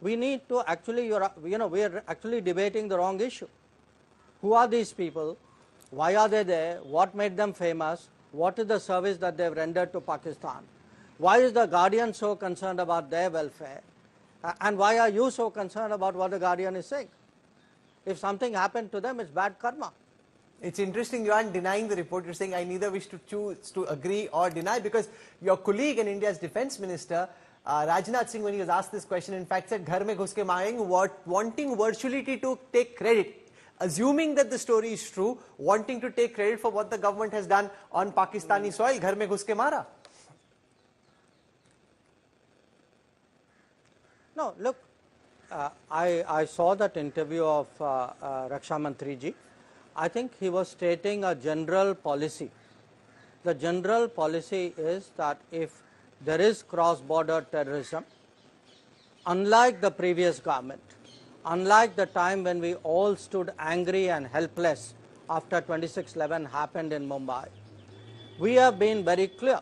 we need to actually, we are actually debating the wrong issue. Who are these people? Why are they there? What made them famous? What is the service that they have rendered to Pakistan? Why is the Guardian so concerned about their welfare? And why are you so concerned about what the Guardian is saying? If something happened to them, it's bad karma. It's interesting you aren't denying the report. You're saying I neither wish to choose to agree or deny, because your colleague and India's defense minister, Rajnath Singh, when he was asked this question, in fact said, "Ghar mein ghus ke maayenge," wanting virtually to take credit. Assuming that the story is true, wanting to take credit for what the government has done on Pakistani soil, ghar mein ghus ke mara. No, look, I saw that interview of Raksha Mantri ji. I think he was stating a general policy. The general policy is that if there is cross-border terrorism, unlike the previous government, unlike the time when we all stood angry and helpless after 26/11 happened in Mumbai, we have been very clear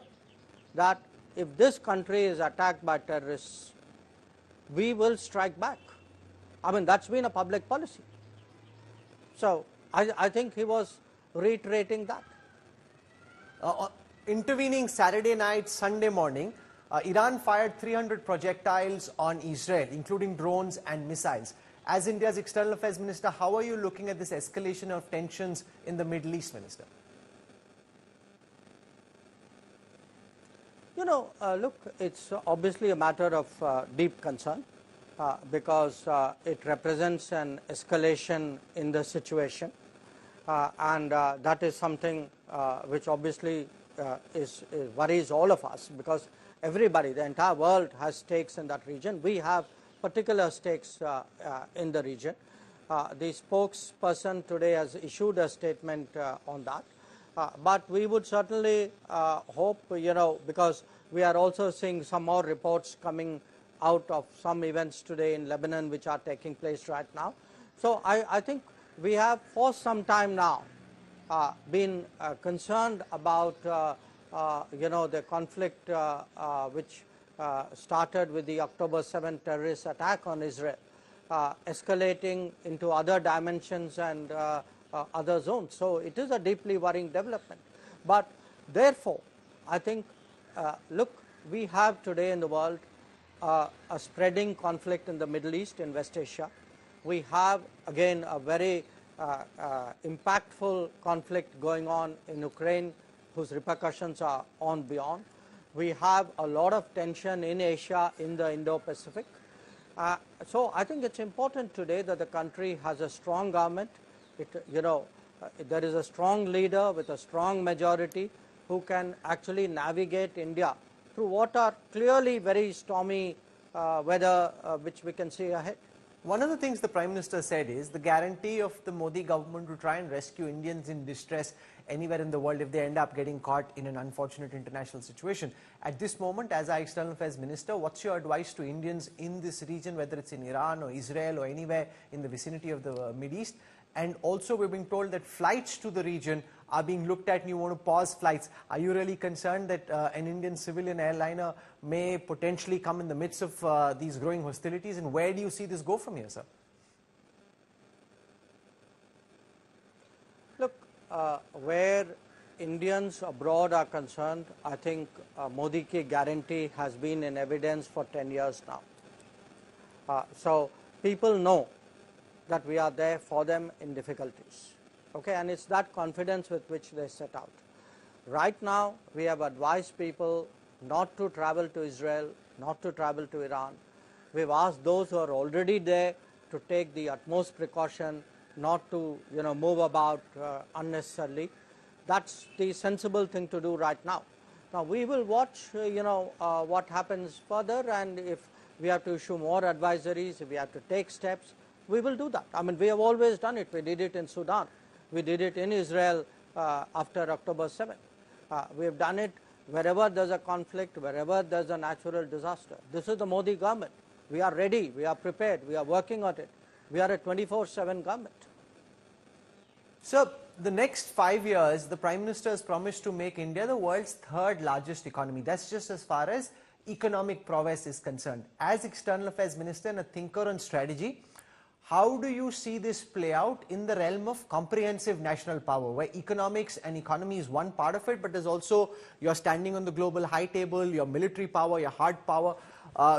that if this country is attacked by terrorists, we will strike back. I mean, that's been a public policy. So I think he was reiterating that. Intervening Saturday night, Sunday morning, Iran fired 300 projectiles on Israel, including drones and missiles. As India's External Affairs Minister, how are you looking at this escalation of tensions in the Middle East, Minister? Look, it's obviously a matter of deep concern because it represents an escalation in the situation, and that is something which obviously worries all of us, because everybody, the entire world has stakes in that region. We have particular stakes in the region. The spokesperson today has issued a statement on that. But we would certainly hope, because we are also seeing some more reports coming out of some events today in Lebanon which are taking place right now. So I think we have for some time now been concerned about the conflict which started with the October 7 terrorist attack on Israel, escalating into other dimensions and other zones. So it is a deeply worrying development. But therefore, I think, look, we have today in the world a spreading conflict in the Middle East, in West Asia. We have again a very impactful conflict going on in Ukraine, whose repercussions are on beyond. We have a lot of tension in Asia, in the Indo-Pacific. So I think it's important today that the country has a strong government. There is a strong leader with a strong majority who can actually navigate India through what are clearly very stormy weather which we can see ahead. One of the things the Prime Minister said is the guarantee of the Modi government to try and rescue Indians in distress anywhere in the world if they end up getting caught in an unfortunate international situation. At this moment, as our External Affairs Minister, what's your advice to Indians in this region, whether it's in Iran or Israel or anywhere in the vicinity of the Middle East? And also, we're being told that flights to the region are being looked at and you want to pause flights. Are you really concerned that an Indian civilian airliner may potentially come in the midst of these growing hostilities? And where do you see this go from here, sir? Look, where Indians abroad are concerned, I think Modi ki guarantee has been in evidence for 10 years now. So people know that we are there for them in difficulties. Okay, and it's that confidence with which they set out. Right now, we have advised people not to travel to Israel, not to travel to Iran. We've asked those who are already there to take the utmost precaution, not to move about unnecessarily. That's the sensible thing to do right now. Now we will watch what happens further, and if we have to issue more advisories, if we have to take steps, we will do that. I mean, we have always done it. We did it in Sudan. We did it in Israel after October 7. We have done it wherever there's a conflict, wherever there's a natural disaster. This is the Modi government. We are ready. We are prepared. We are working on it. We are a 24/7 government. Sir, the next 5 years, the Prime Minister has promised to make India the world's third largest economy. That's just as far as economic prowess is concerned. As External Affairs Minister and a thinker on strategy, how do you see this play out in the realm of comprehensive national power, where economics and economy is one part of it, but there's also you're standing on the global high table, your military power, your hard power.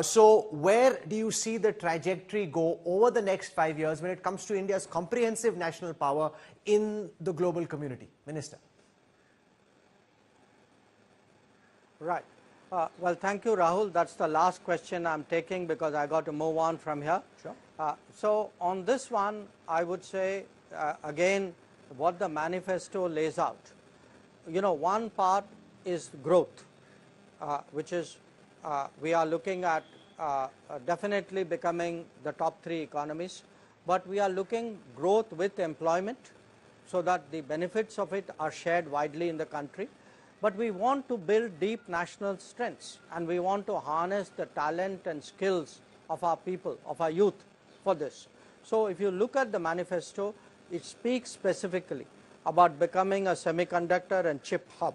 So where do you see the trajectory go over the next 5 years when it comes to India's comprehensive national power in the global community? Minister. Right. Well, thank you, Rahul. That's the last question I'm taking because I got to move on from here. Sure. So on this one, I would say, again, what the manifesto lays out. You know, one part is growth, which is we are looking at definitely becoming the top 3 economies, but we are looking growth with employment so that the benefits of it are shared widely in the country. But we want to build deep national strengths, and we want to harness the talent and skills of our people, of our youth for this. So if you look at the manifesto, it speaks specifically about becoming a semiconductor and chip hub.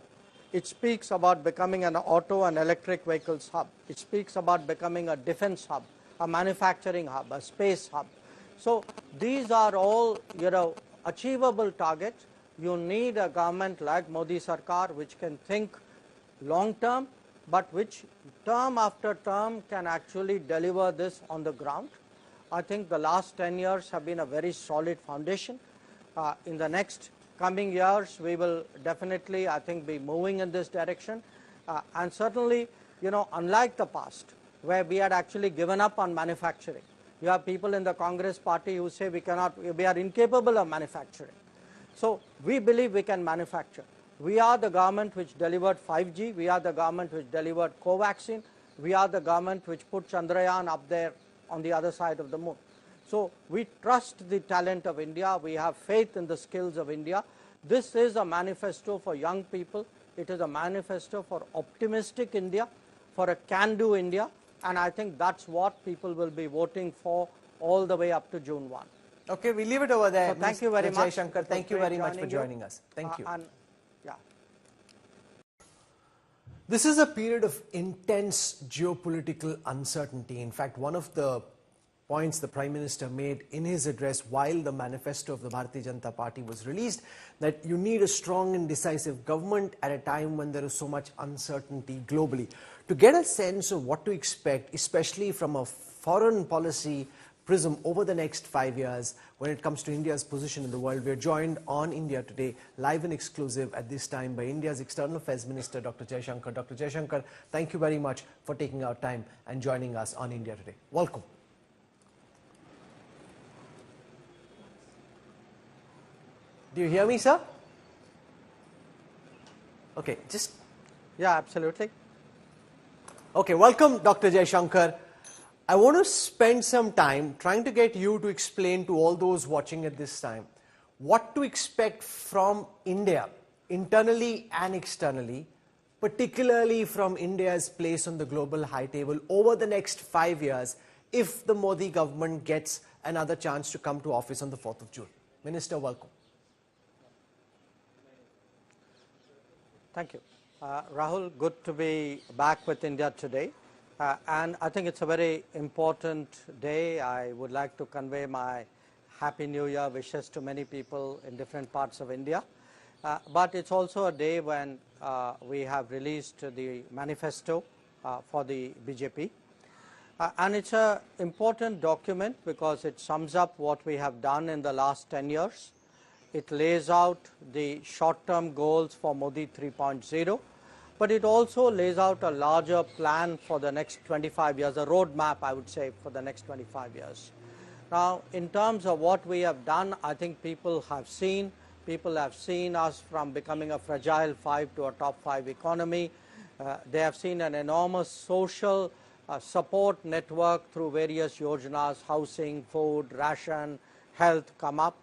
It speaks about becoming an auto and electric vehicles hub. It speaks about becoming a defense hub, a manufacturing hub, a space hub. So these are all, you know, achievable targets. You need a government like Modi Sarkar which can think long term, but which term after term can actually deliver this on the ground. I think the last 10 years have been a very solid foundation. In the next coming years, we will definitely, I think, be moving in this direction. And certainly, you know, unlike the past, where we had actually given up on manufacturing. You have people in the Congress party who say we are incapable of manufacturing. So we believe we can manufacture. We are the government which delivered 5G. We are the government which delivered Covaxin. We are the government which put Chandrayaan up there on the other side of the moon. So we trust the talent of India. We have faith in the skills of India. This is a manifesto for young people. It is a manifesto for optimistic India, for a can-do India. And I think that's what people will be voting for all the way up to June 1. Okay, we leave it over there. So thank you very much. Jaishankar, thank you very much for joining us. Thank you. This is a period of intense geopolitical uncertainty. In fact, one of the points the Prime Minister made in his address while the manifesto of the Bharatiya Janata Party was released, that you need a strong and decisive government at a time when there is so much uncertainty globally. To get a sense of what to expect, especially from a foreign policy prism over the next 5 years when it comes to India's position in the world, we are joined on India Today, live and exclusive at this time by India's External Affairs Minister, Dr. Jaishankar. Dr. Jaishankar, thank you very much for taking our time and joining us on India Today. Welcome. Do you hear me, sir? Okay, just... Yeah, absolutely. Okay, welcome, Dr. Jaishankar. I want to spend some time trying to get you to explain to all those watching at this time what to expect from India, internally and externally, particularly from India's place on the global high table over the next 5 years if the Modi government gets another chance to come to office on the 4th of June. Minister, welcome. Thank you. Rahul, good to be back with India Today. And I think it's a very important day. I would like to convey my Happy New Year wishes to many people in different parts of India. But it's also a day when we have released the manifesto for the BJP. And it's an important document because it sums up what we have done in the last 10 years. It lays out the short-term goals for Modi 3.0. But it also lays out a larger plan for the next 25 years, a roadmap, I would say, for the next 25 years. Now, in terms of what we have done, I think people have seen us from becoming a fragile 5 to a top 5 economy. They have seen an enormous social support network through various yojanas, housing, food, ration, health come up.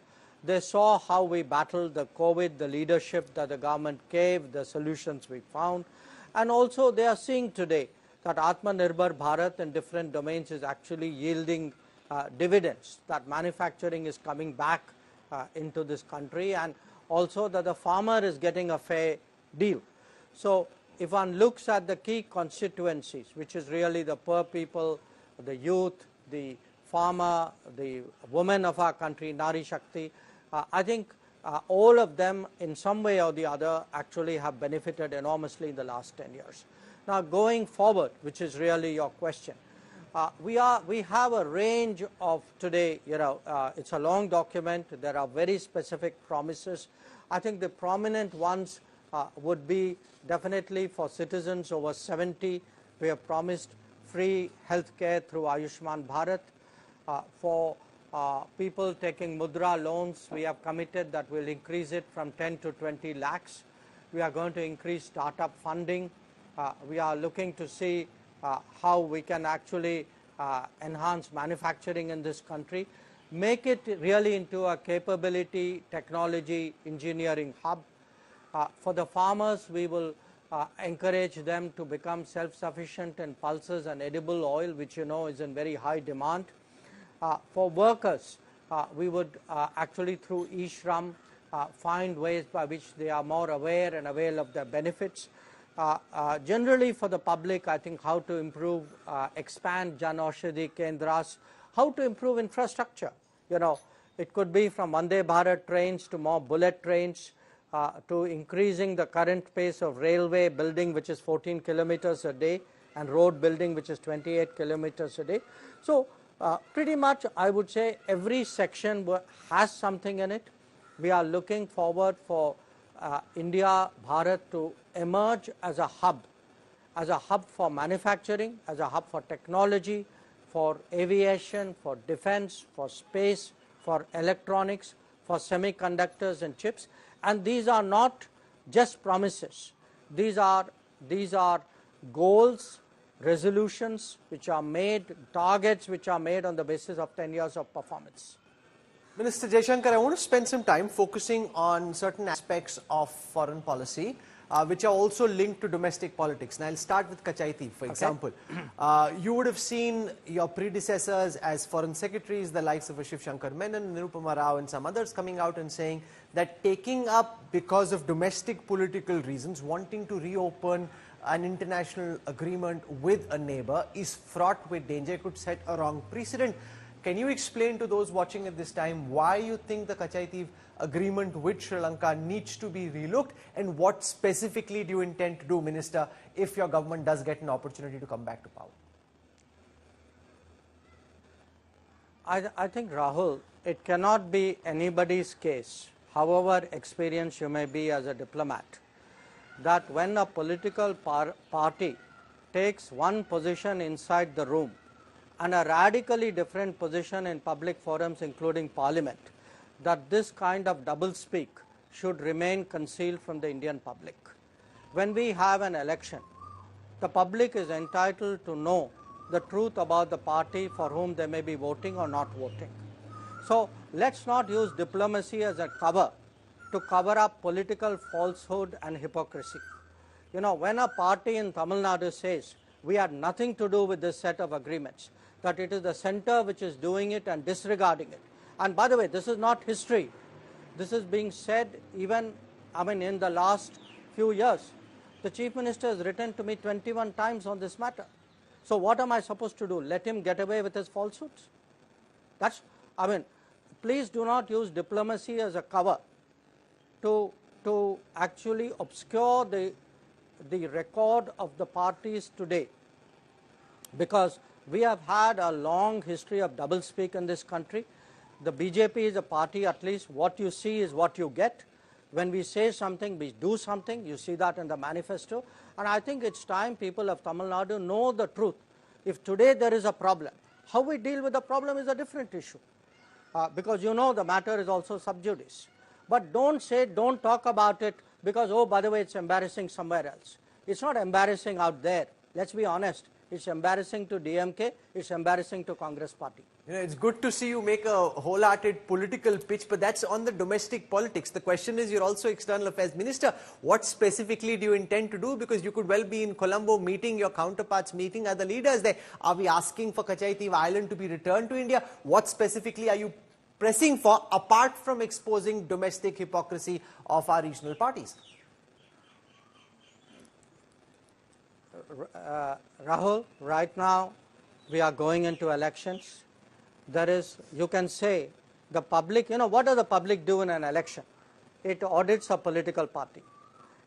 They saw how we battled the COVID, the leadership that the government gave, the solutions we found. And also they are seeing today that Atmanirbhar Bharat in different domains is actually yielding dividends, that manufacturing is coming back into this country, and also that the farmer is getting a fair deal. So if one looks at the key constituencies, which is really the poor people, the youth, the farmer, the women of our country, Nari Shakti, I think all of them in some way or the other actually have benefited enormously in the last 10 years. Now going forward, which is really your question, we have a range of today, it's a long document, there are very specific promises. I think the prominent ones would be definitely for citizens over 70, we have promised free health care through Ayushman Bharat. For people taking mudra loans, we have committed that we'll increase it from 10 to 20 lakhs. We are going to increase startup funding. We are looking to see how we can actually enhance manufacturing in this country, make it really into a capability, technology, engineering hub. For the farmers, we will encourage them to become self-sufficient in pulses and edible oil, which is in very high demand. For workers, we would actually through e-Shram find ways by which they are more aware and avail of their benefits. Generally for the public, I think how to improve, expand Jan Aushadhi Kendras, how to improve infrastructure. It could be from Vande Bharat trains to more bullet trains, to increasing the current pace of railway building, which is 14 kilometers a day, and road building, which is 28 kilometers a day. So pretty much I would say every section has something in it. We are looking forward for India, Bharat to emerge as a hub for manufacturing, as a hub for technology, for aviation, for defense, for space, for electronics, for semiconductors and chips. And these are not just promises. These are goals, resolutions which are made, targets which are made on the basis of 10 years of performance. Minister Jaishankar, I want to spend some time focusing on certain aspects of foreign policy which are also linked to domestic politics. Now, I'll start with Kachchativu, for example. You would have seen your predecessors as foreign secretaries, the likes of Jaishankar Menon, Nirupama Rao and some others coming out and saying that taking up because of domestic political reasons, wanting to reopen an international agreement with a neighbor is fraught with danger, could set a wrong precedent. Can you explain to those watching at this time why you think the Kachchativu agreement with Sri Lanka needs to be relooked, and what specifically do you intend to do, Minister, if your government does get an opportunity to come back to power? I think, Rahul, it cannot be anybody's case, however experienced you may be as a diplomat, that when a political party takes one position inside the room and a radically different position in public forums, including Parliament, that this kind of doublespeak should remain concealed from the Indian public. When we have an election, the public is entitled to know the truth about the party for whom they may be voting or not voting. So let's not use diplomacy as a cover to cover up political falsehood and hypocrisy. When a party in Tamil Nadu says we had nothing to do with this set of agreements, that it is the center which is doing it and disregarding it. And by the way, this is not history. This is being said even, in the last few years. The Chief Minister has written to me 21 times on this matter. So what am I supposed to do? Let him get away with his falsehoods? Please do not use diplomacy as a cover to actually obscure the record of the parties today. Because we have had a long history of doublespeak in this country. The BJP is a party, at least what you see is what you get. When we say something, we do something. You see that in the manifesto. And I think it's time people of Tamil Nadu know the truth. If today there is a problem, how we deal with the problem is a different issue. Because the matter is also sub judice. But don't talk about it because, oh, by the way, it's embarrassing somewhere else. It's not embarrassing out there. Let's be honest. It's embarrassing to DMK. It's embarrassing to Congress party. It's good to see you make a wholehearted political pitch, but that's on the domestic politics. The question is, you're also External Affairs Minister. What specifically do you intend to do? Because you could well be in Colombo meeting your counterparts, meeting other leaders there. Are we asking for Kachchativu Island to be returned to India? What specifically are you pressing for, apart from exposing domestic hypocrisy of our regional parties? Rahul, right now we are going into elections. There is, you can say, the public, what does the public do in an election? It audits a political party.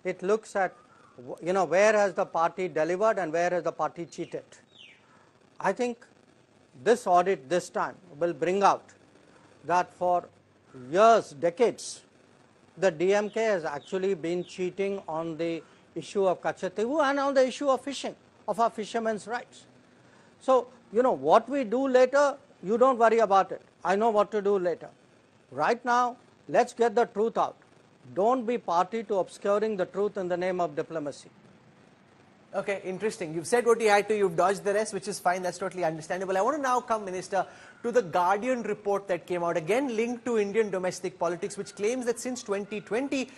It looks at, where has the party delivered and where has the party cheated. I think this audit this time will bring out that for years, decades, the DMK has actually been cheating on the issue of Kachchativu and on the issue of fishing, of our fishermen's rights. So, what we do later, you don't worry about it. I know what to do later. Right now, let's get the truth out. Don't be party to obscuring the truth in the name of diplomacy. Okay, interesting. You've said what you had to, you've dodged the rest, which is fine, that's totally understandable. I want to now come, Minister, to the Guardian report that came out, again linked to Indian domestic politics, which claims that since 2020,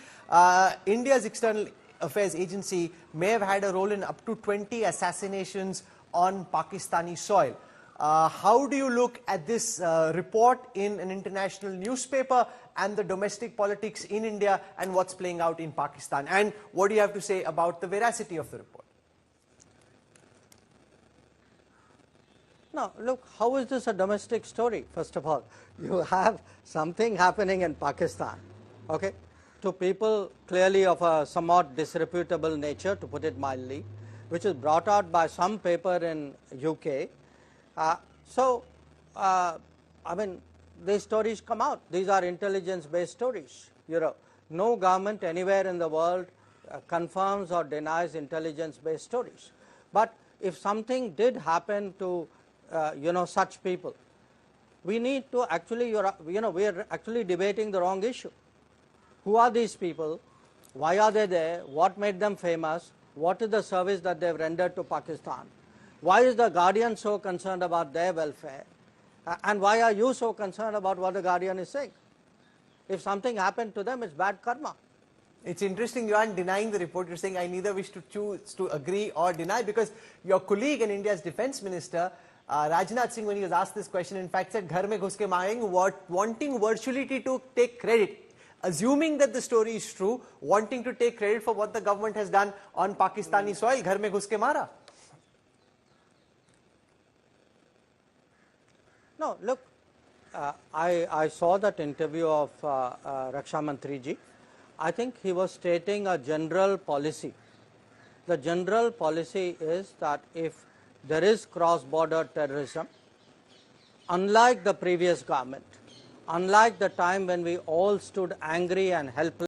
India's External Affairs Agency may have had a role in up to 20 assassinations on Pakistani soil. How do you look at this report in an international newspaper and the domestic politics in India and what's playing out in Pakistan? And what do you have to say about the veracity of the report? Now, look, how is this a domestic story? First of all, you have something happening in Pakistan, okay, to people clearly of a somewhat disreputable nature, to put it mildly, which is brought out by some paper in UK. I mean, these stories come out. These are intelligence-based stories. No government anywhere in the world confirms or denies intelligence-based stories. But if something did happen to such people, we need to actually, we are actually debating the wrong issue. Who are these people? Why are they there? What made them famous? What is the service that they've rendered to Pakistan? Why is the Guardian so concerned about their welfare? And why are you so concerned about what the Guardian is saying? If something happened to them, it's bad karma. It's interesting you aren't denying the report. You're saying I neither wish to choose to agree or deny, because your colleague and India's defense minister, Rajnath Singh, when he was asked this question, in fact said, "Ghar mein ghus ke maayenge," wanting virtually to take credit, assuming that the story is true, wanting to take credit for what the government has done on Pakistani soil. Ghar mein ghus ke mara. No, look, I saw that interview of Raksha Mantri ji. I think he was stating a general policy. The general policy is that if there is cross-border terrorism, unlike the previous government, unlike the time when we all stood angry and helpless